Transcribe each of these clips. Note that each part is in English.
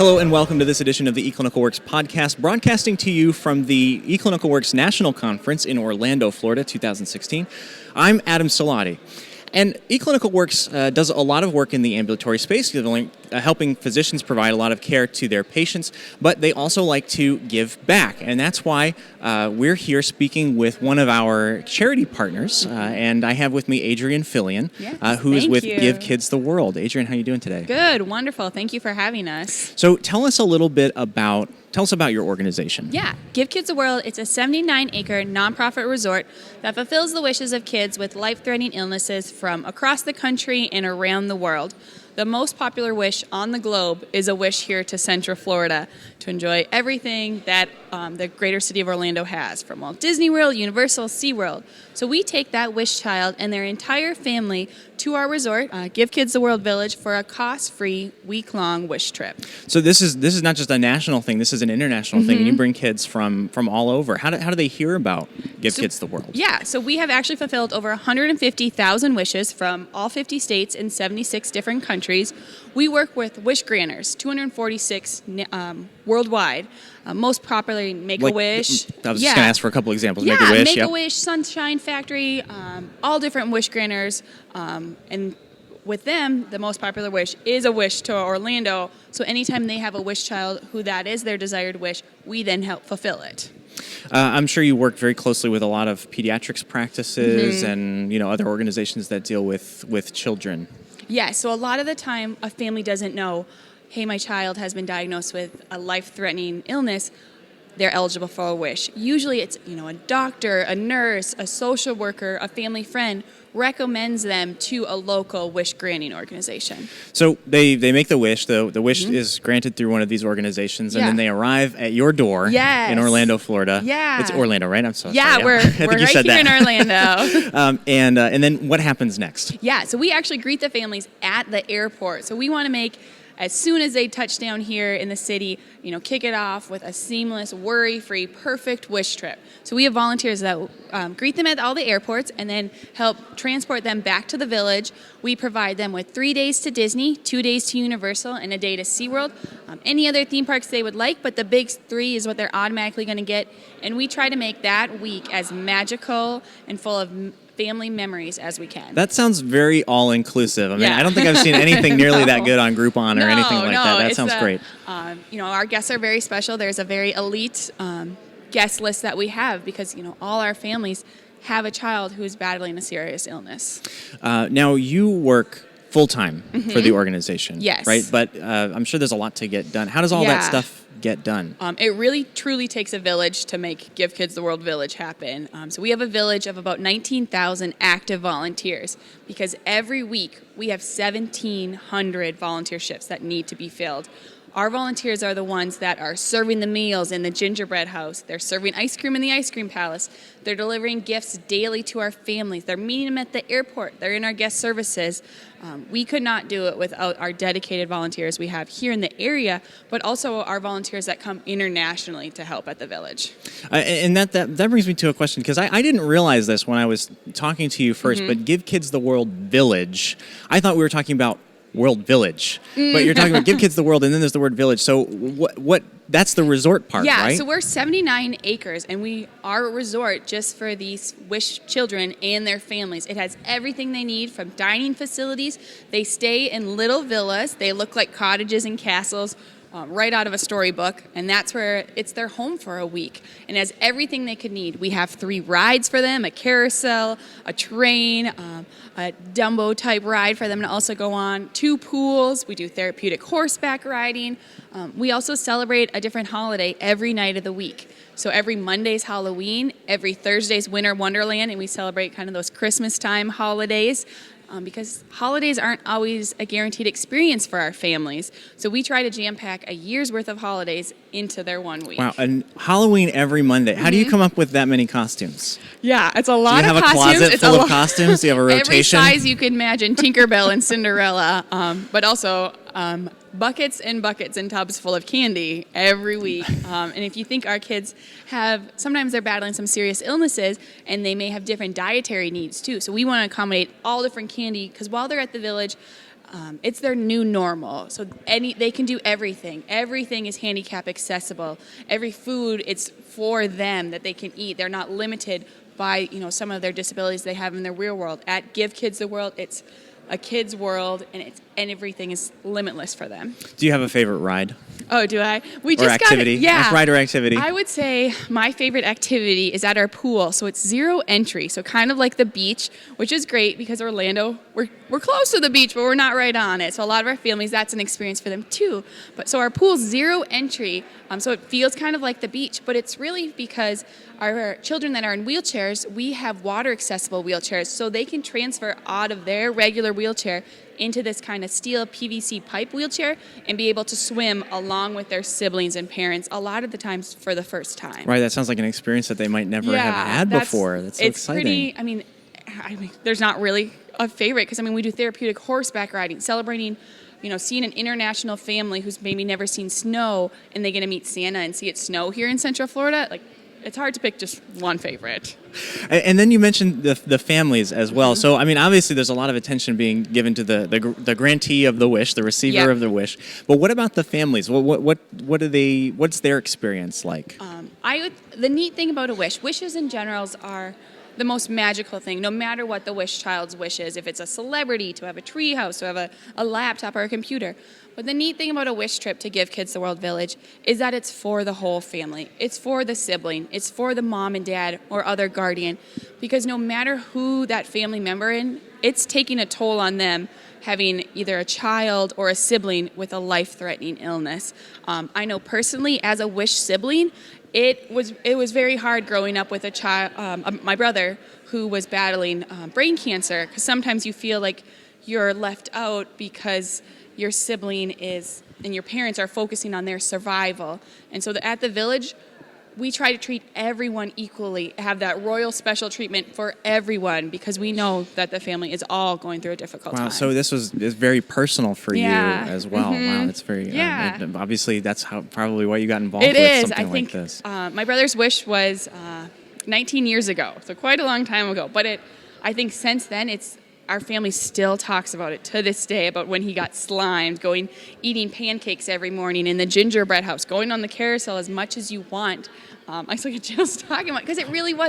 Hello and welcome to this edition of the eClinical Works podcast, broadcasting to you from the eClinical Works National Conference in Orlando, Florida, 2016. I'm Adam Salati. And eClinical Works does a lot of work in the ambulatory space, helping physicians provide a lot of care to their patients, but they also like to give back. And that's why we're here speaking with one of our charity partners. And I have with me Arianne Philion, who is with Give Kids the World. Arianne, how are you doing today? Good, wonderful. Thank you for having us. So tell us a little bit about your organization. Yeah, Give Kids the World. It's a 79-acre nonprofit resort that fulfills the wishes of kids with life-threatening illnesses from across the country and around the world. The most popular wish on the globe is a wish here to Central Florida to enjoy everything that the greater city of Orlando has, from Walt Disney World, Universal, SeaWorld. So we take that wish child and their entire family to our resort, Give Kids the World Village, for a cost-free week-long wish trip. So this is not just a national thing, this is an international thing, and you bring kids from all over. How do they hear about Give Kids the World? Yeah, so we have actually fulfilled over 150,000 wishes from all 50 states and 76 different countries. We work with wish granters, 246 worldwide. Most popularly Make-A-Wish. I was just going to ask for a couple examples. Yeah, Make-A-Wish, Make-A-Wish, Sunshine Factory, all different wish granters. And with them, the most popular wish is a wish to Orlando. So anytime they have a wish child who that is their desired wish, we then help fulfill it. I'm sure you work very closely with a lot of pediatrics practices and other organizations that deal with children. Yeah, so a lot of the time a family doesn't know, hey, my child has been diagnosed with a life-threatening illness, they're eligible for a wish. Usually it's, a doctor, a nurse, a social worker, a family friend recommends them to a local wish granting organization. So they make the wish. The wish is granted through one of these organizations, and then they arrive at your door in Orlando, Florida. Yeah. It's Orlando, right? I'm so sorry. Yeah, we're right here in Orlando. And then what happens next? Yeah, so we actually greet the families at the airport. So we want to make, as soon as they touch down here in the city, kick it off with a seamless, worry-free, perfect wish trip. So we have volunteers that greet them at all the airports and then help transport them back to the village. We provide them with 3 days to Disney, 2 days to Universal, and a day to SeaWorld. Any other theme parks they would like, but the big 3 is what they're automatically going to get. And we try to make that week as magical and full of family memories as we can. That sounds very all-inclusive. I mean, I don't think I've seen anything nearly that good on Groupon or anything like that. That sounds great. Our guests are very special. There's a very elite guest list that we have because, all our families have a child who's battling a serious illness. Now, you work full-time for the organization, yes, right? But I'm sure there's a lot to get done. How does all that stuff get done? It really, truly takes a village to make Give Kids the World Village happen. So we have a village of about 19,000 active volunteers because every week we have 1,700 volunteer shifts that need to be filled. Our volunteers are the ones that are serving the meals in the gingerbread house. They're serving ice cream in the ice cream palace. They're delivering gifts daily to our families. They're meeting them at the airport. They're in our guest services. We could not do it without our dedicated volunteers we have here in the area, but also our volunteers that come internationally to help at the village. And that brings me to a question, because I didn't realize this when I was talking to you first, but Give Kids the World Village, I thought we were talking about World Village, but you're talking about Give Kids the World, and then there's the word village. So what? That's the resort part, right? Yeah, so we're 79 acres, and we are a resort just for these wish children and their families. It has everything they need from dining facilities. They stay in little villas. They look like cottages and castles. Right out of a storybook, and that's where it's their home for a week. And has everything they could need. We have 3 rides for them, a carousel, a train, a Dumbo-type ride for them to also go on, 2 pools. We do therapeutic horseback riding. We also celebrate a different holiday every night of the week. So every Monday's Halloween, every Thursday's Winter Wonderland, and we celebrate kind of those Christmas time holidays. Because holidays aren't always a guaranteed experience for our families. So we try to jam-pack a year's worth of holidays into their 1 week. Wow, and Halloween every Monday. How do you come up with that many costumes? Yeah, it's a lot of costumes. Do you have a closet full of costumes? Do you have a rotation? Every size you can imagine, Tinkerbell and Cinderella, but also buckets and buckets and tubs full of candy every week. And if you think our kids sometimes they're battling some serious illnesses and they may have different dietary needs too. So we want to accommodate all different candy because while they're at the village, It's their new normal. So they can do everything. Everything is handicap accessible. Every food, it's for them that they can eat. They're not limited by some of their disabilities they have in their real world. At Give Kids the World, it's a kid's world, and everything is limitless for them. Do you have a favorite ride? Oh, do I? We or just activity? got it. Yeah. Ride or activity? I would say my favorite activity is at our pool. So it's 0 entry. So kind of like the beach, which is great because Orlando, we're close to the beach, but we're not right on it. So a lot of our families, that's an experience for them too. But so our pool's 0 entry. So it feels kind of like the beach, but it's really because our children that are in wheelchairs, we have water accessible wheelchairs, so they can transfer out of their regular wheelchair into this kind of steel PVC pipe wheelchair and be able to swim along with their siblings and parents a lot of the times for the first time. Right, that sounds like an experience that they might never have had before. That's so exciting. I mean, there's not really a favorite because we do therapeutic horseback riding, celebrating seeing an international family who's maybe never seen snow and they get to meet Santa and see it snow here in Central Florida. Like, it's hard to pick just one favorite. And then you mentioned the families as well. So, obviously there's a lot of attention being given to the grantee of the wish, the receiver of the wish. But what about the families? What's their experience like? The neat thing about a wish, wishes in general are the most magical thing, no matter what the wish child's wish is. If it's a celebrity, to have a treehouse, to have a laptop or a computer. But the neat thing about a wish trip to Give Kids the World Village is that it's for the whole family. It's for the sibling. It's for the mom and dad or other guardian. Because no matter who that family member is, it's taking a toll on them having either a child or a sibling with a life-threatening illness. I know personally, as a wish sibling, it was very hard growing up with a child, my brother, who was battling brain cancer, because sometimes you feel like you're left out because your sibling and your parents are focusing on their survival. And so at the village, we try to treat everyone equally, have that royal special treatment for everyone, because we know that the family is all going through a difficult time. Wow, so this is very personal for you as well. Mm-hmm. Wow, that's very, obviously that's probably why you got involved with something like this. My brother's wish was 19 years ago, so quite a long time ago. But I think since then, our family still talks about it to this day, about when he got slimed, eating pancakes every morning in the gingerbread house, going on the carousel as much as you want. I still get chills talking about it, because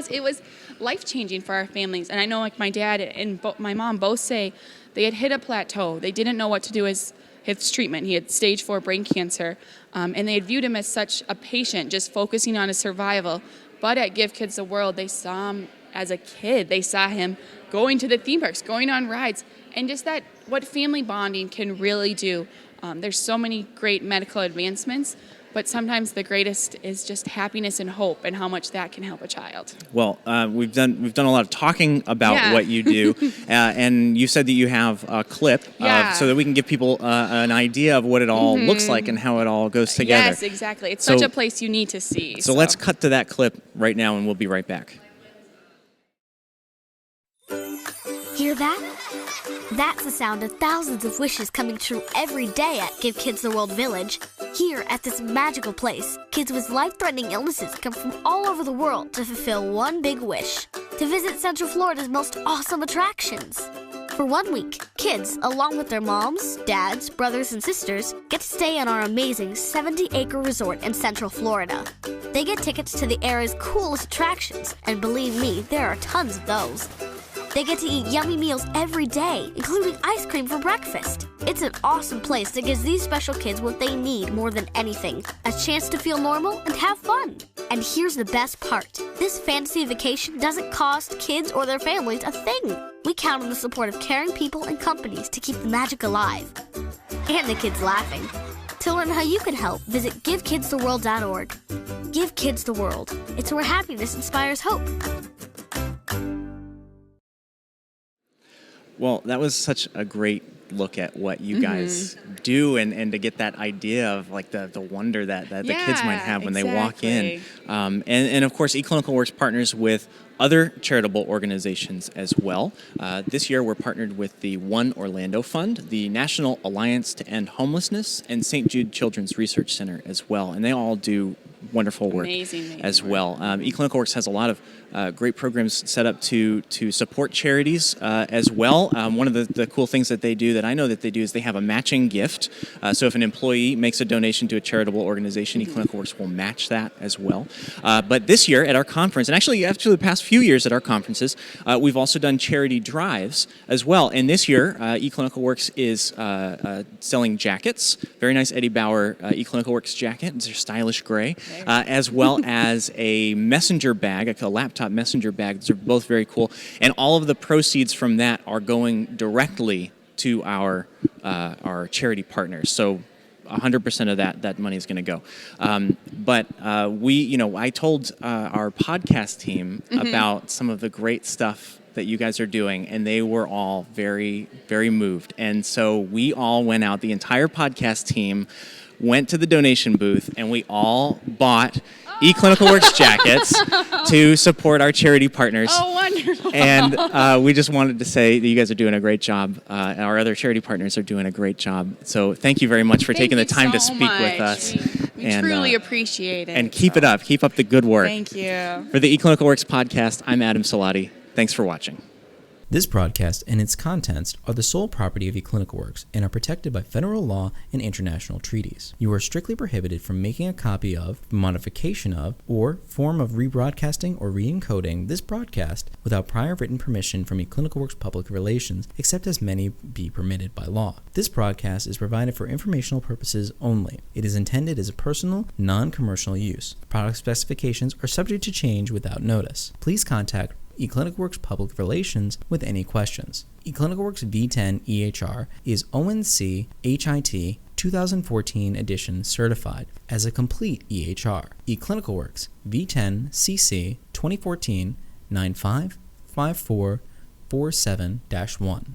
it was life-changing for our families. And I know, like, my dad and my mom both say they had hit a plateau. They didn't know what to do as his treatment. He had stage 4 brain cancer, and they had viewed him as such a patient, just focusing on his survival. But at Give Kids the World, they saw him as a kid. They saw him going to the theme parks, going on rides, and just what family bonding can really do. There's so many great medical advancements, but sometimes the greatest is just happiness and hope, and how much that can help a child. Well, we've done a lot of talking about what you do, and you said that you have a clip so that we can give people an idea of what it all looks like and how it all goes together. Yes, exactly. It's such a place you need to see. So let's cut to that clip right now, and we'll be right back. Hear that? That's the sound of thousands of wishes coming true every day at Give Kids the World Village. Here at this magical place, kids with life-threatening illnesses come from all over the world to fulfill one big wish: to visit Central Florida's most awesome attractions. For 1 week, kids, along with their moms, dads, brothers, and sisters, get to stay on our amazing 70-acre resort in Central Florida. They get tickets to the area's coolest attractions, and believe me, there are tons of those. They get to eat yummy meals every day, including ice cream for breakfast. It's an awesome place that gives these special kids what they need more than anything: a chance to feel normal and have fun. And here's the best part: this fantasy vacation doesn't cost kids or their families a thing. We count on the support of caring people and companies to keep the magic alive. And the kids laughing. To learn how you can help, visit givekidstheworld.org. Give Kids the World. It's where happiness inspires hope. Well, that was such a great look at what you guys do, and to get that idea of like the wonder that the kids might have when they walk in. And of course, eClinical Works partners with other charitable organizations as well. This year, we're partnered with the One Orlando Fund, the National Alliance to End Homelessness, and St. Jude Children's Research Center as well. And they all do wonderful work Amazing as work. well. eClinicalWorks has a lot of great programs set up to support charities as well. One of the cool things that they do, that I know that they do, is they have a matching gift. So if an employee makes a donation to a charitable organization, eClinicalWorks will match that as well. But this year at our conference, and actually after the past few years at our conferences, we've also done charity drives as well. And this year, eClinicalWorks is selling jackets. Very nice Eddie Bauer eClinicalWorks jacket. It's a stylish gray, as well as a messenger bag, a laptop messenger bag. These are both very cool. And all of the proceeds from that are going directly to our charity partners. So 100% of that money is going to go. But I told our podcast team about some of the great stuff that you guys are doing, and they were all very, very moved. And so we all went out, the entire podcast team went to the donation booth, and we all bought eClinicalWorks jackets to support our charity partners. Oh, wonderful. And we just wanted to say that you guys are doing a great job. Our other charity partners are doing a great job. So thank you very much for taking the time to speak with us. We truly appreciate it. And keep it up. Keep up the good work. Thank you. For the eClinicalWorks podcast, I'm Adam Salati. Thanks for watching. This broadcast and its contents are the sole property of eClinicalWorks and are protected by federal law and international treaties. You are strictly prohibited from making a copy of, modification of, or form of rebroadcasting or re-encoding this broadcast without prior written permission from eClinicalWorks Public Relations, except as may be permitted by law. This broadcast is provided for informational purposes only. It is intended as a personal, non-commercial use. Product specifications are subject to change without notice. Please contact eClinicalWorks Public Relations with any questions. eClinicalWorks V10 EHR is ONC HIT 2014 edition certified as a complete EHR. eClinicalWorks V10 CC 2014 955447-1.